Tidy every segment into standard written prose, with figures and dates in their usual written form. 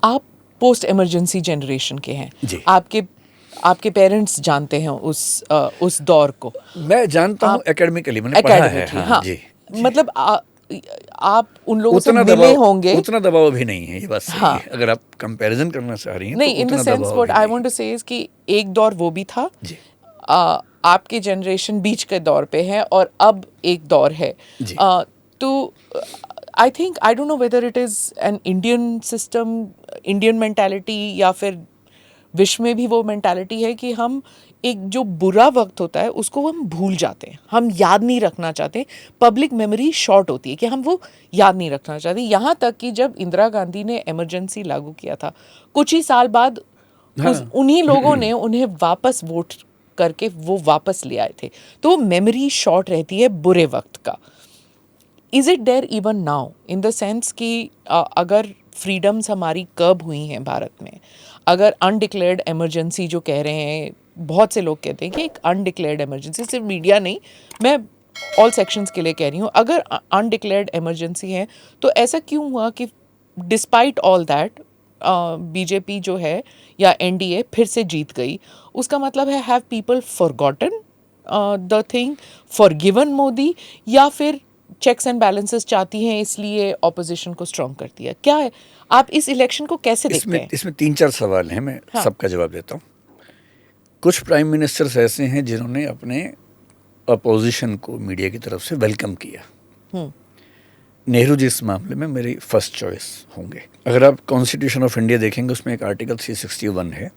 आप post emergency generation के हैं जी। आपके पेरेंट्स जानते हैं उस दौर को। मैं जानता हूँ एकेडमिकली, मैंने पढ़ा है। हाँ जी, जी। मतलब आप उन लोगों से उतना मिले दबाव, होंगे। उतना दबाव भी नहीं है, ये बात सही हाँ, है। अगर आप कंपैरिजन करना चाह रही हैं तो नहीं, इन द उतना सेंस दबाव व्हाट भी आई नहीं वांट है। टू से इज कि एक दौर वो भी था, जी आपके जनरेशन बीच के दौर पे है और अब एक दौर है। जी। तो I think, I don't know whether it is an Indian system, Indian mentality, या फिर विश्व में भी वो मेंटालिटी है कि हम एक जो बुरा वक्त होता है उसको हम भूल जाते हैं, हम याद नहीं रखना चाहते। पब्लिक मेमोरी शॉर्ट होती है कि हम वो याद नहीं रखना चाहते। यहाँ तक कि जब इंदिरा गांधी ने इमरजेंसी लागू किया था, कुछ ही साल बाद हाँ उन्हीं लोगों ने उन्हें वापस वोट करके वो वापस ले आए थे। तो मेमोरी शॉर्ट रहती है बुरे वक्त का। Is it there even now, in the sense कि अगर फ्रीडम्स हमारी कर्ब हुई हैं भारत में, अगर अनडिक्लेयर्ड इमरजेंसी जो कह रहे हैं, बहुत से लोग कहते हैं कि एक अनडिक्लेयर्ड इमरजेंसी, सिर्फ मीडिया नहीं, मैं ऑल सेक्शंस के लिए कह रही हूँ, अगर अनडिक्लेयर्ड इमरजेंसी है तो ऐसा क्यों हुआ कि डिस्पाइट ऑल दैट बीजेपी जो है या एनडीए फिर से जीत गई? उसका मतलब है, have people forgotten the thing, forgiven Modi, या फिर चेक्स एंड बैलेंसेस चाहती हैं इसलिए ऑपोजिशन को स्ट्रॉन्ग कर दिया? क्या है, आप इस इलेक्शन को कैसे देखते हैं? इसमें 3-4 सवाल हैं, मैं हाँ। सबका जवाब देता हूँ। कुछ प्राइम मिनिस्टर्स ऐसे हैं जिन्होंने अपने अपोजिशन को मीडिया की तरफ से वेलकम किया। नेहरू जी इस मामले में मेरी फर्स्ट चॉइस होंगे। अगर आप कॉन्स्टिट्यूशन ऑफ इंडिया देखेंगे, उसमें एक आर्टिकल 361 है,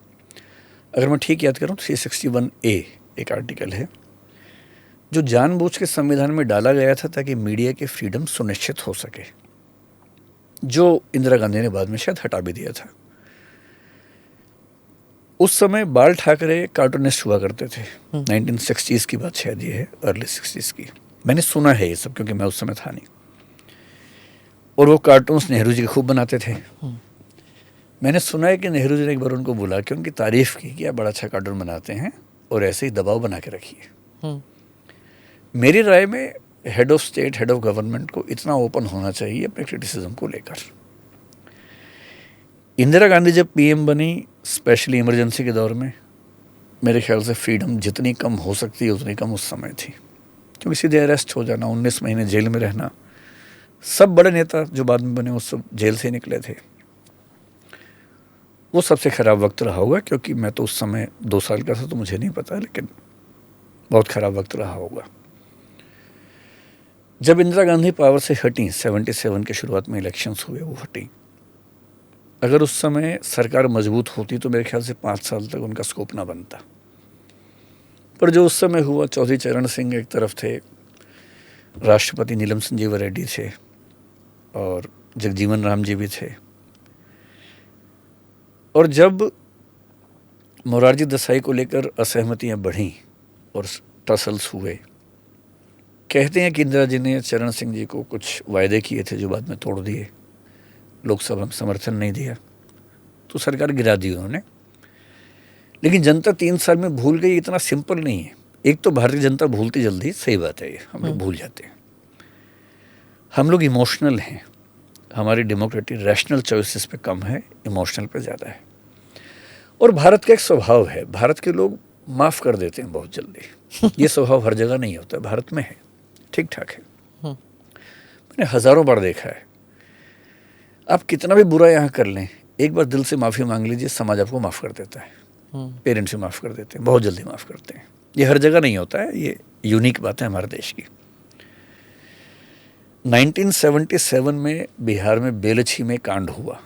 अगर मैं ठीक याद करूँ 361A एक आर्टिकल है जो जानबूझ के संविधान में डाला गया था ताकि मीडिया के फ्रीडम सुनिश्चित हो सके, जो इंदिरा गांधी ने बाद में शायद हटा भी दिया था। उस समय बाल ठाकरे कार्टूनिस्ट हुआ करते थे। 1960s की बात शायद ये है, अर्ली 60s की। मैंने सुना है ये सब क्योंकि मैं उस समय था नहीं। और वो कार्टून्स नेहरू जी के खूब बनाते थे। मैंने सुना है कि नेहरू जी ने एक बार उनको बुला के उनकी तारीफ की कि आप बड़ा अच्छा कार्टून बनाते हैं और ऐसे ही दबाव बना के रखिए। मेरी राय में head of state, head of government को इतना ओपन होना चाहिए अपने क्रिटिसिज्म को लेकर। इंदिरा गांधी जब पीएम बनी, स्पेशली इमरजेंसी के दौर में, मेरे ख्याल से फ्रीडम जितनी कम हो सकती है उतनी कम उस समय थी, क्योंकि सीधे अरेस्ट हो जाना, 19 महीने जेल में रहना। सब बड़े नेता जो बाद में बने वो सब जेल से निकले थे। वो सबसे ख़राब वक्त रहा होगा, क्योंकि मैं तो उस समय 2 साल का था तो मुझे नहीं पता, लेकिन बहुत ख़राब वक्त रहा होगा। जब इंदिरा गांधी पावर से हटी, 77 के शुरुआत में इलेक्शंस हुए, वो हटी। अगर उस समय सरकार मजबूत होती तो मेरे ख्याल से 5 साल तक उनका स्कोप ना बनता। पर जो उस समय हुआ, चौधरी चरण सिंह एक तरफ थे, राष्ट्रपति नीलम संजीव रेड्डी थे और जगजीवन राम जी भी थे। और जब मोरारजी देसाई को लेकर असहमतियां बढ़ीं और टसल्स हुए, कहते हैं कि इंदिरा जी ने चरण सिंह जी को कुछ वायदे किए थे जो बाद में तोड़ दिए, लोकसभा में समर्थन नहीं दिया तो सरकार गिरा दी उन्होंने। लेकिन जनता 3 साल में भूल गई, इतना सिंपल नहीं है। एक तो भारतीय जनता भूलती जल्दी, सही बात है, ये हम लोग भूल जाते हैं। हम लोग इमोशनल हैं, हमारी डेमोक्रेटिक रैशनल चॉइसेस पे कम है, इमोशनल पे ज़्यादा है। और भारत का एक स्वभाव है, भारत के लोग माफ़ कर देते हैं बहुत जल्दी। ये स्वभाव हर जगह नहीं होता, भारत में है, ठीक ठाक है। मैंने हज़ारों बार देखा है, आप कितना भी बुरा यहाँ कर लें, एक बार दिल से माफ़ी मांग लीजिए, समाज आपको माफ़ कर देता है। पेरेंट्स भी माफ़ कर देते हैं, बहुत जल्दी माफ़ करते हैं। ये हर जगह नहीं होता है, ये यूनिक बात है हमारे देश की। 1977 में बिहार में बेलछी में कांड हुआ,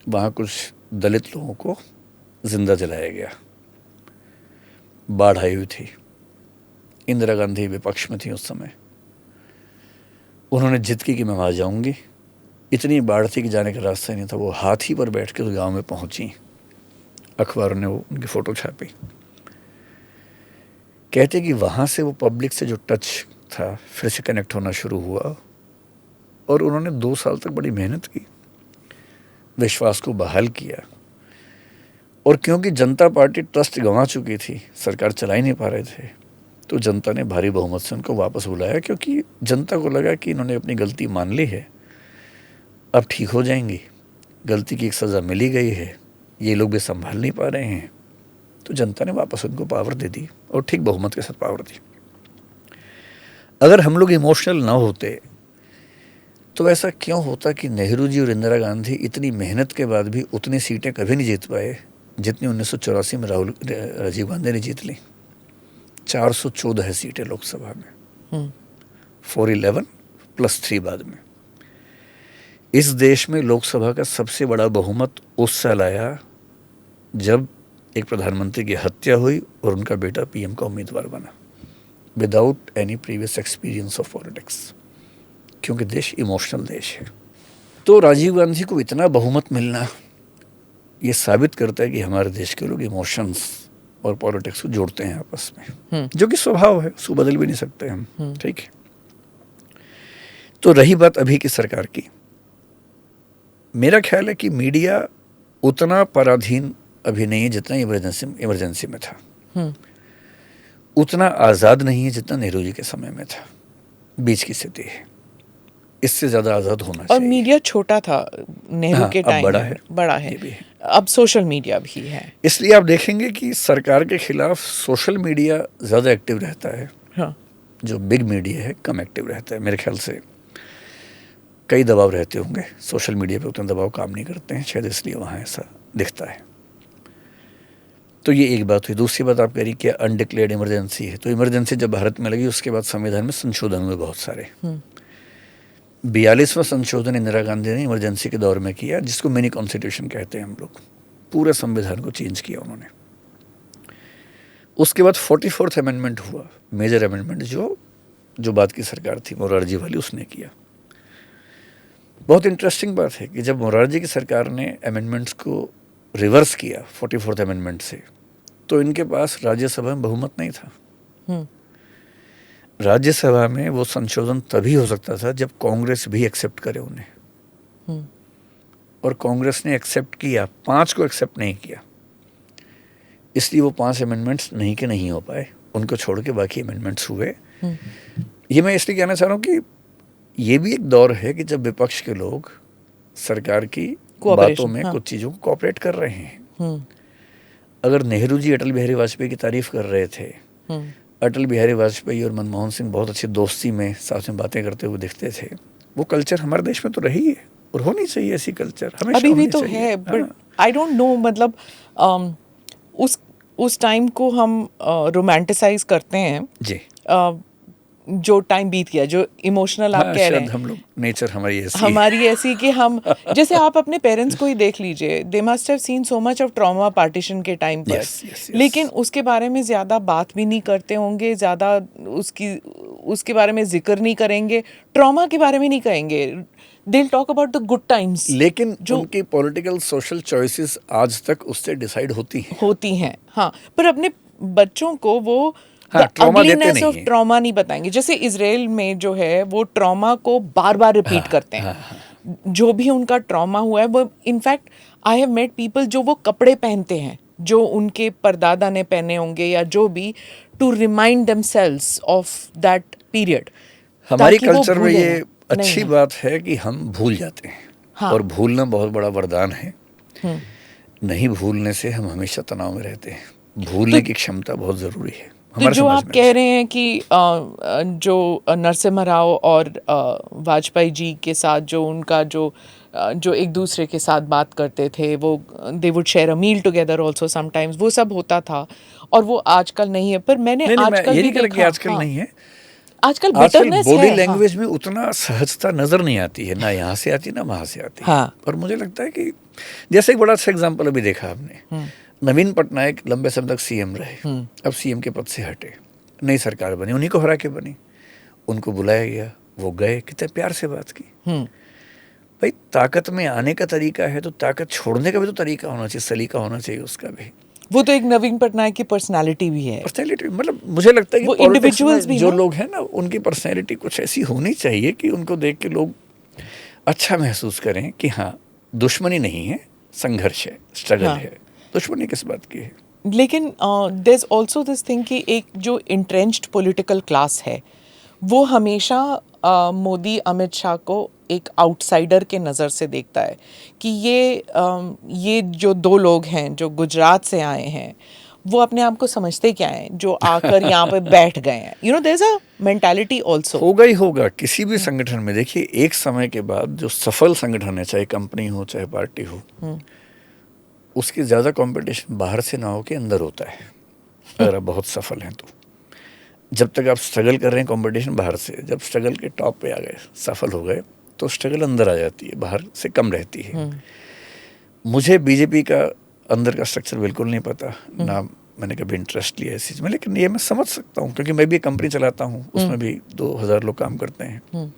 वहाँ कुछ दलित लोगों को जिंदा जलाया गया, बाढ़ आई हुई थी, इंदिरा गांधी विपक्ष में थी उस समय। उन्होंने जिद की कि मैं वहाँ जाऊँगी। इतनी बाढ़ थी कि जाने का रास्ता नहीं था, वो हाथी पर बैठ के उस गाँव में पहुँची, अखबारों ने वो उनकी फ़ोटो छापी। कहते कि वहाँ से वो पब्लिक से जो टच था फिर से कनेक्ट होना शुरू हुआ और उन्होंने 2 साल तक बड़ी मेहनत की, विश्वास को बहाल किया। और क्योंकि जनता पार्टी ट्रस्ट गंवा चुकी थी, सरकार चला ही नहीं पा रहे थे, तो जनता ने भारी बहुमत से उनको वापस बुलाया, क्योंकि जनता को लगा कि इन्होंने अपनी गलती मान ली है, अब ठीक हो जाएंगी। गलती की एक सज़ा मिली गई है, ये लोग भी संभाल नहीं पा रहे हैं, तो जनता ने वापस उनको पावर दे दी और ठीक बहुमत के साथ पावर दी। अगर हम लोग इमोशनल ना होते तो ऐसा क्यों होता कि नेहरू जी और इंदिरा गांधी इतनी मेहनत के बाद भी उतनी सीटें कभी नहीं जीत पाए जितनी 1984 में राजीव गांधी ने जीत ली। 414 है सीटें लोकसभा में, 411 प्लस 3 बाद में। इस देश में लोकसभा का सबसे बड़ा बहुमत उस साल आया जब एक प्रधानमंत्री की हत्या हुई और उनका बेटा पीएम का उम्मीदवार बना, without any previous experience of politics, क्योंकि देश इमोशनल देश है। तो राजीव गांधी को इतना बहुमत मिलना ये साबित करता है कि हमारे देश के लोग इमोशंस और पॉलिटिक्स को जोड़ते हैं आपस में, जो कि स्वभाव है, उसको बदल भी नहीं सकते हम, ठीक है। तो रही बात अभी की सरकार की, मेरा ख्याल है कि मीडिया उतना पराधीन अभी नहीं है जितना इमरजेंसी में था, उतना आज़ाद नहीं है जितना नेहरू जी के समय में था। बीच की स्थिति है, इससे ज़्यादा आज़ाद होना चाहिए। और मीडिया छोटा था नेहरू के टाइम, बड़ा है, भी है। अब सोशल मीडिया भी है, इसलिए आप देखेंगे कि सरकार के खिलाफ सोशल मीडिया ज़्यादा एक्टिव रहता है। हाँ। जो बिग मीडिया है कम एक्टिव रहता है। मेरे ख्याल से कई दबाव रहते होंगे, सोशल मीडिया पे उतना दबाव काम नहीं करते हैं, शायद इसलिए वहाँ ऐसा दिखता है। तो ये एक बात हुई। दूसरी बात आप कह रही कि अनडिक्लेयर्ड इमरजेंसी है, तो इमरजेंसी जब भारत में लगी उसके बाद संविधान में संशोधन हुए बहुत सारे। 42वां संशोधन इंदिरा गांधी ने इमरजेंसी के दौर में किया, जिसको मिनी कॉन्स्टिट्यूशन कहते हैं हम लोग। पूरे संविधान को चेंज किया उन्होंने। उसके बाद 44th अमेंडमेंट हुआ, मेजर अमेंडमेंट, जो बात की सरकार थी मोरारजी वाली, उसने किया। बहुत इंटरेस्टिंग बात है कि जब मोरारजी की सरकार ने अमेंडमेंट्स को रिवर्स किया 44th अमेंडमेंट से, तो इनके पास राज्यसभा में बहुमत नहीं था। राज्यसभा में वो संशोधन तभी हो सकता था जब कांग्रेस भी एक्सेप्ट करे उन्हें, और कांग्रेस ने एक्सेप्ट किया, 5 को एक्सेप्ट नहीं किया, इसलिए वो 5 अमेंडमेंट्स नहीं के नहीं हो पाए, उनको छोड़ के बाकी अमेंडमेंट्स हुए। ये मैं इसलिए कहना चाह रहा हूँ कि ये भी एक दौर है कि जब विपक्ष के लोग सरकार की बातों में कुछ चीज़ों को कोऑपरेट कर रहे हैं। अगर नेहरू जी अटल बिहारी वाजपेयी की तारीफ कर रहे थे, अटल बिहारी वाजपेयी और मनमोहन सिंह बहुत अच्छी दोस्ती में साथ में बातें करते हुए दिखते थे, वो कल्चर हमारे देश में तो रही है और होनी चाहिए ऐसी कल्चर, हमेशा अभी भी तो चाहिए। है, बट आई डोंट नो, मतलब उस टाइम को हम रोमांटिसाइज करते हैं जी, जो टाइम बीत गया, जो इमोशनल आप कह रहे हैं। हम लोग, नेचर हमारी ऐसी कि हम, जैसे आप अपने पेरेंट्स को ही देख लीजिए, they must have seen so much of trauma partition के टाइम पर, लेकिन उसके बारे में ज़्यादा बात भी नहीं करते होंगे, ज़्यादा उसके बारे में जिक्र नहीं करेंगे, ट्रॉमा के बारे में नहीं कहेंगे, they'll talk about the good times। लेकिन जो उनकी पॉलिटिकल सोशल चॉइसेस आज तक उससे डिसाइड होती हैं। हाँ, पर अपने बच्चों को वो अगलीनेस ऑफ ट्रॉमा नहीं बताएंगे। जैसे इजराइल में जो है वो ट्रॉमा को बार बार रिपीट करते हैं। जो भी उनका ट्रॉमा हुआ है वो, in fact I have met people जो वो कपड़े पहनते हैं जो उनके परदादा ने पहने होंगे या जो भी, to remind themselves of that period. हमारी कल्चर में ये अच्छी बात है कि हम भूल जाते हैं। हाँ। और भूलना बहुत बड़ा वरदान है। नहीं भूलने से हम हमेशा तनाव में रहते हैं। भूलने की क्षमता बहुत ज़रूरी है। तो जो आप कह रहे हैं कि जो नरसिम्हा राव और वाजपेयी जी के साथ जो उनका जो एक दूसरे के साथ बात करते थे, वो they would share a meal together also sometimes, वो सब होता था, और वो आजकल नहीं है। पर मैंने आजकल भी देखा, आजकल नहीं है, आजकल बिटरनेस है। बॉडी लैंग्वेज में उतना सहजता नजर नहीं आती है, ना यहाँ से आती ना वहाँ से आती। हाँ। और मुझे लगता है कि जैसे एक बड़ा अच्छा एग्जाम्पल अभी देखा आपने, नवीन पटनायक लंबे समय तक सीएम रहे, अब सीएम के पद से हटे, नई सरकार बनी, उन्हीं को हरा के बनी, उनको बुलाया गया, वो गए, कितने प्यार से बात की। भाई ताकत में आने का तरीका है तो ताकत छोड़ने का भी तो तरीका होना चाहिए, सलीका होना चाहिए उसका भी। वो तो एक नवीन पटनायक की पर्सनालिटी भी है। पर्सनालिटी मतलब मुझे लगता है कि इंडिविजुअल्स भी जो लोग हैं ना, उनकी पर्सनालिटी कुछ ऐसी होनी चाहिए कि उनको देख के लोग अच्छा महसूस करें कि हाँ, दुश्मनी नहीं है, संघर्ष है, स्ट्रगल है। दुश्मनी किस बात की है? लेकिन there is also this thing कि एक जो इंट्रेंच्ड पॉलिटिकल क्लास है वो हमेशा मोदी अमित शाह को एक आउटसाइडर के नज़र से देखता है कि ये जो दो लोग हैं जो गुजरात से आए हैं वो अपने आप को समझते क्या हैं जो आकर यहाँ पे बैठ गए हैं, you know there is a mentality also. होगा ही होगा किसी भी संगठन में। देखिए एक समय के बाद जो सफल संगठन है, चाहे कंपनी हो चाहे पार्टी हो, उसकी ज़्यादा कंपटीशन बाहर से ना हो के अंदर होता है। अगर आप बहुत सफल हैं तो जब तक आप स्ट्रगल कर रहे हैं कंपटीशन बाहर से, जब स्ट्रगल के टॉप पे आ गए, सफल हो गए, तो स्ट्रगल अंदर आ जाती है, बाहर से कम रहती है। मुझे बीजेपी का अंदर का स्ट्रक्चर बिल्कुल नहीं पता, ना मैंने कभी इंटरेस्ट लिया इस चीज़ में, लेकिन ये मैं समझ सकता हूँ क्योंकि मैं भी कंपनी चलाता हूँ, उसमें भी 2000 लोग काम करते हैं।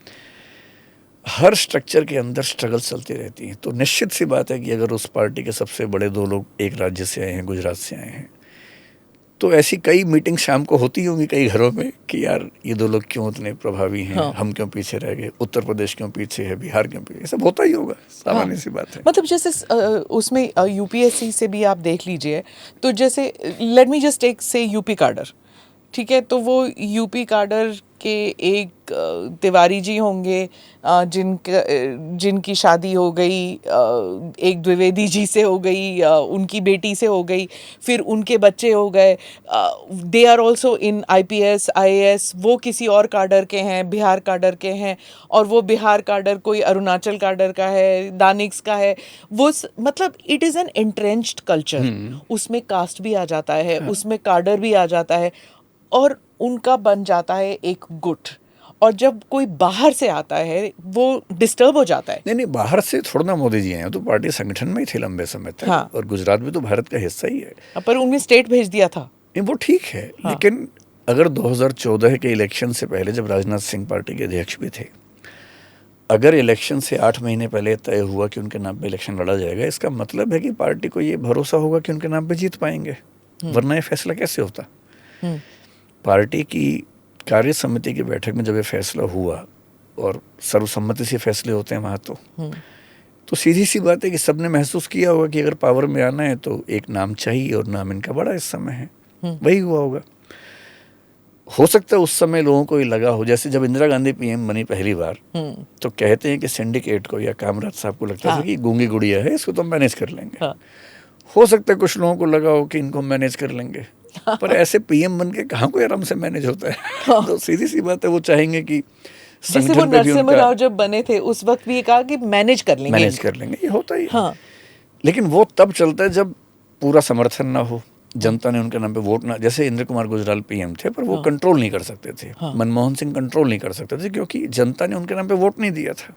हर स्ट्रक्चर के अंदर स्ट्रगल चलती रहती है। तो निश्चित सी बात है कि अगर उस पार्टी के सबसे बड़े दो लोग एक राज्य से आए हैं, गुजरात से आए हैं, तो ऐसी कई मीटिंग शाम को होती होंगी कई घरों में कि यार ये दो लोग क्यों इतने प्रभावी हैं, हाँ। हम क्यों पीछे रह गए, उत्तर प्रदेश क्यों पीछे है, बिहार क्यों पीछे, सब होता ही होगा, सामान्य सी बात है। मतलब जैसे उसमें यूपीएससी से भी आप देख लीजिए, तो जैसे लेट मी जस्ट टेक से यूपी काडर, ठीक है, तो वो यूपी काडर के एक तिवारी जी होंगे जिनकी शादी हो गई, एक द्विवेदी जी से हो गई, उनकी बेटी से हो गई, फिर उनके बच्चे हो गए, they are also in IPS IAS, वो किसी और काडर के हैं, बिहार काडर के हैं, और वो बिहार काडर कोई अरुणाचल काडर का है, दानिक्स का है, वो मतलब it is an entrenched culture. उसमें कास्ट भी आ जाता है, उसमें काडर भी आ जाता है, और उनका बन जाता है एक गुट। और जब कोई बाहर से आता है वो डिस्टर्ब हो जाता है। नहीं, बाहर से थोड़ा ना मोदी जी आए, तो पार्टी संगठन में ही थे लंबे समय तक। हाँ। और गुजरात भी तो भारत का हिस्सा ही है। पर उन्हें स्टेट भेज दिया था। नहीं, वो ठीक है। हाँ। लेकिन अगर 2014 के इलेक्शन से पहले, जब राजनाथ सिंह पार्टी के अध्यक्ष भी थे, अगर इलेक्शन से 8 महीने पहले तय हुआ कि उनके नाम पे इलेक्शन लड़ा जाएगा, इसका मतलब है कि पार्टी को ये भरोसा होगा कि उनके नाम पे जीत पाएंगे, वरना ये फैसला कैसे होता। पार्टी की कार्य समिति की बैठक में जब ये फैसला हुआ, और सर्वसम्मति से फैसले होते हैं वहाँ, तो सीधी सी बात है कि सबने महसूस किया होगा कि अगर पावर में आना है तो एक नाम चाहिए, और नाम इनका बड़ा इस समय है। वही हुआ होगा। हो सकता है उस समय लोगों को ये लगा हो, जैसे जब इंदिरा गांधी पीएम बनी पहली बार, तो कहते हैं कि सिंडिकेट को या कामराज साहब को लगता था कि गूंगी गुड़िया है, इसको तो मैनेज कर लेंगे। हो सकता है कुछ लोगों को लगा हो कि इनको मैनेज कर लेंगे, पर ऐसे पीएम बन के कहाँ कोई आराम से मैनेज होता है। तो सीधी सी बात है, वो चाहेंगे कि जैसे वो नरसिम्हा राव जब बने थे उस वक्त भी कहा कि मैनेज कर लेंगे, ये होता ही। हाँ। लेकिन वो तब चलता है जब पूरा समर्थन ना हो, जनता ने उनके नाम पे वोट ना, जैसे इंद्र कुमार गुजराल पीएम थे, पर वो कंट्रोल नहीं कर सकते थे। मनमोहन सिंह कंट्रोल नहीं कर सकते थे, क्योंकि जनता ने उनके नाम पे वोट नहीं दिया था।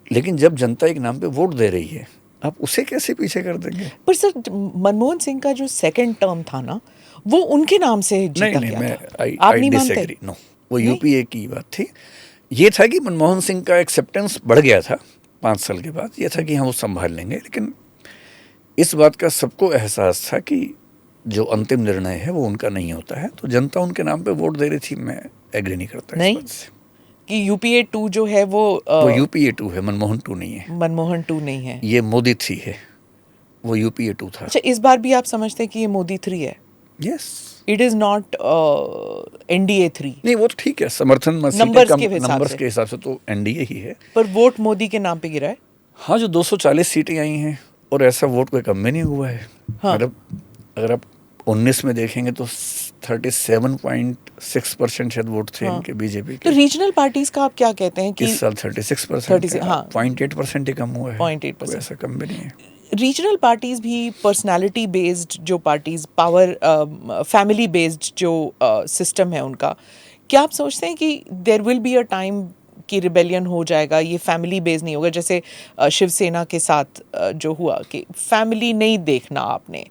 लेकिन जब जनता एक नाम पे वोट दे रही है, आप उसे कैसे पीछे कर देंगे। पर सर, मनमोहन सिंह का जो सेकंड टर्म था ना, वो उनके नाम से जीता गया था। आप नहीं मानते? नो, वो यूपीए की बात थी। ये था कि मनमोहन सिंह का एक्सेप्टेंस बढ़ गया था 5 साल के बाद। ये था कि हम वो संभाल लेंगे, लेकिन इस बात का सबको एहसास था कि जो अंतिम निर्णय है वो उनका नहीं होता है। तो जनता उनके नाम पे वोट दे रही थी। मैं एग्री नहीं करता नहीं? इस बात से कि यूपीए 2 जो है वो यूपीए 2 है, मनमोहन 2 नहीं है। मनमोहन 2 नहीं है, ये मोदी 3 है, वो यूपीए 2 था। अच्छा, इस बार भी आप समझते हैं कि ये मोदी 3 है? Yes, it is not NDA 3। नहीं, वो तो ठीक है, समर्थन नंबर्स के हिसाब से तो एनडीए ही है, पर वोट मोदी के नाम पे गिरा है। हाँ, जो 240 सीटें आई हैं, और ऐसा वोट कोई कम में नहीं हुआ है। हाँ। मतलब अगर आप 19 में देखेंगे तो 37.6% शायद वोट थे इनके, बीजेपी के। तो रीजनल पार्टीज का आप क्या कहते हैं कि इस साल 36%, हाँ, 0.8% ही कम हुआ है। 0.8%, ऐसा कम भी नहीं है। रीजनल पार्टीज भी पर्सनालिटी बेस्ड जो पार्टीज, पावर फैमिली बेस्ड जो सिस्टम है उनका, क्या आप सोचते हैं कि there will be a time कि रिबेलियन हो जाएगा, ये फैमिली बेस्ड नहीं होगा, जैसे शिवसेना के साथ जो हुआ कि फैमिली नहीं देखना आपने,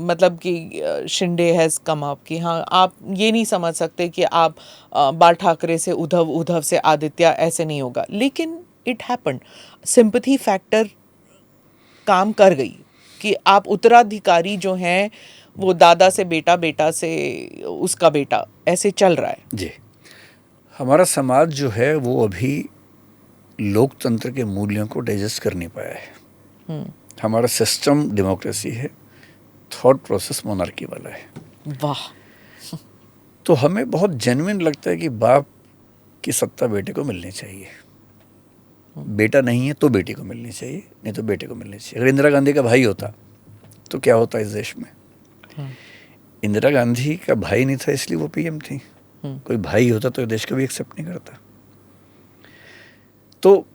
मतलब कि शिंदे हैज़ कम अप कि हाँ, आप ये नहीं समझ सकते कि आप बाल ठाकरे से उद्धव, उद्धव से आदित्य, ऐसे नहीं होगा। लेकिन इट हैपेंड, सिंपैथी फैक्टर काम कर गई कि आप उत्तराधिकारी जो हैं वो दादा से बेटा, बेटा से उसका बेटा, ऐसे चल रहा है जी। हमारा समाज जो है वो अभी लोकतंत्र के मूल्यों को डाइजेस्ट कर नहीं पाया है। हमारा सिस्टम डेमोक्रेसी है, थॉट प्रोसेस मोनार्की वाला है। वाह। तो हमें बहुत जेन्युइन लगता है कि बाप की सत्ता बेटे को मिलनी चाहिए। बेटा नहीं है तो बेटी को मिलनी चाहिए, नहीं तो बेटे को मिलनी चाहिए। अगर इंदिरा गांधी का भाई होता तो क्या होता इस देश में? इंदिरा गांधी का भाई नहीं था इसलिए वो पीएम थी। कोई भाई होता तो देश को भी एक्सेप्ट नहीं करता। तो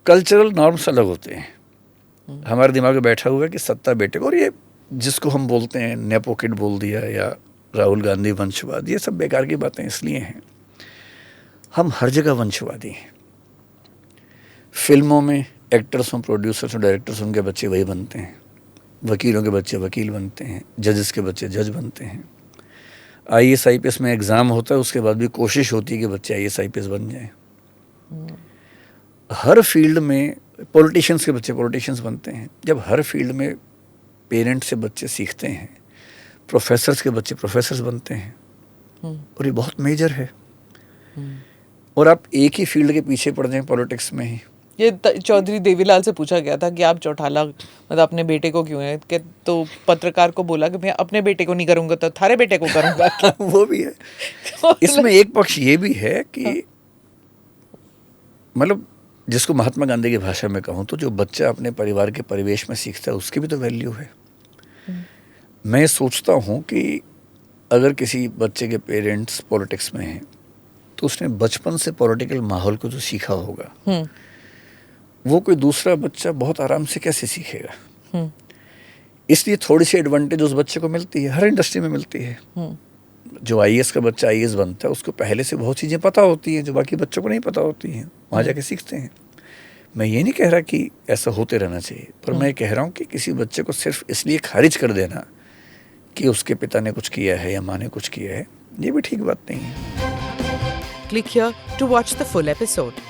कल्चरल नॉर्म्स अलग होते हैं। हमारे दिमाग में बैठा हुआ है कि सत्ता बेटे को, और ये जिसको हम बोलते हैं नेपो किड बोल दिया या राहुल गांधी वंशवाद, ये सब बेकार की बातें इसलिए हैं, हम हर जगह वंशवादी हैं। फिल्मों में एक्टर्स हों, प्रोड्यूसर्स हों, डायरेक्टर्स, उनके बच्चे वही बनते हैं। वकीलों के बच्चे वकील बनते हैं, जजेस के बच्चे जज बनते हैं। IAS IPS में एग्ज़ाम होता है, उसके बाद भी कोशिश होती है कि बच्चे IAS IPS बन जाएं। हर फील्ड में पॉलिटिशियंस के बच्चे पॉलिटिशियंस बनते हैं। जब हर फील्ड में पेरेंट्स से बच्चे सीखते हैं, प्रोफेसर्स के बच्चे प्रोफेसर्स बनते हैं, और ये बहुत मेजर है। और आप एक ही फील्ड के पीछे पड़ जाएं पॉलिटिक्स में ही। ये चौधरी देवीलाल से पूछा गया था कि आप चौटाला मतलब अपने बेटे को क्यों है, कि तो पत्रकार को बोला कि मैं अपने बेटे को नहीं करूंगा तो थारे बेटे को करूंगा। वो भी है। इसमें एक पक्ष ये भी है कि मतलब जिसको महात्मा गांधी की भाषा में कहूँ तो जो बच्चा अपने परिवार के परिवेश में सीखता है उसकी भी तो वैल्यू है। मैं सोचता हूँ कि अगर किसी बच्चे के पेरेंट्स पॉलिटिक्स में हैं तो उसने बचपन से पॉलिटिकल माहौल को जो सीखा होगा वो कोई दूसरा बच्चा बहुत आराम से कैसे सीखेगा। इसलिए थोड़ी सी एडवांटेज उस बच्चे को मिलती है, हर इंडस्ट्री में मिलती है। जो IAS का बच्चा IAS बनता है उसको पहले से बहुत चीज़ें पता होती हैं जो बाकी बच्चों को नहीं पता होती हैं, वहाँ जाके सीखते हैं। मैं ये नहीं कह रहा कि ऐसा होते रहना चाहिए, पर मैं कह रहा हूँ कि किसी बच्चे को सिर्फ इसलिए खारिज कर देना कि उसके पिता ने कुछ किया है या माँ ने कुछ किया है, ये भी ठीक बात नहीं है। Click here to watch the full episode.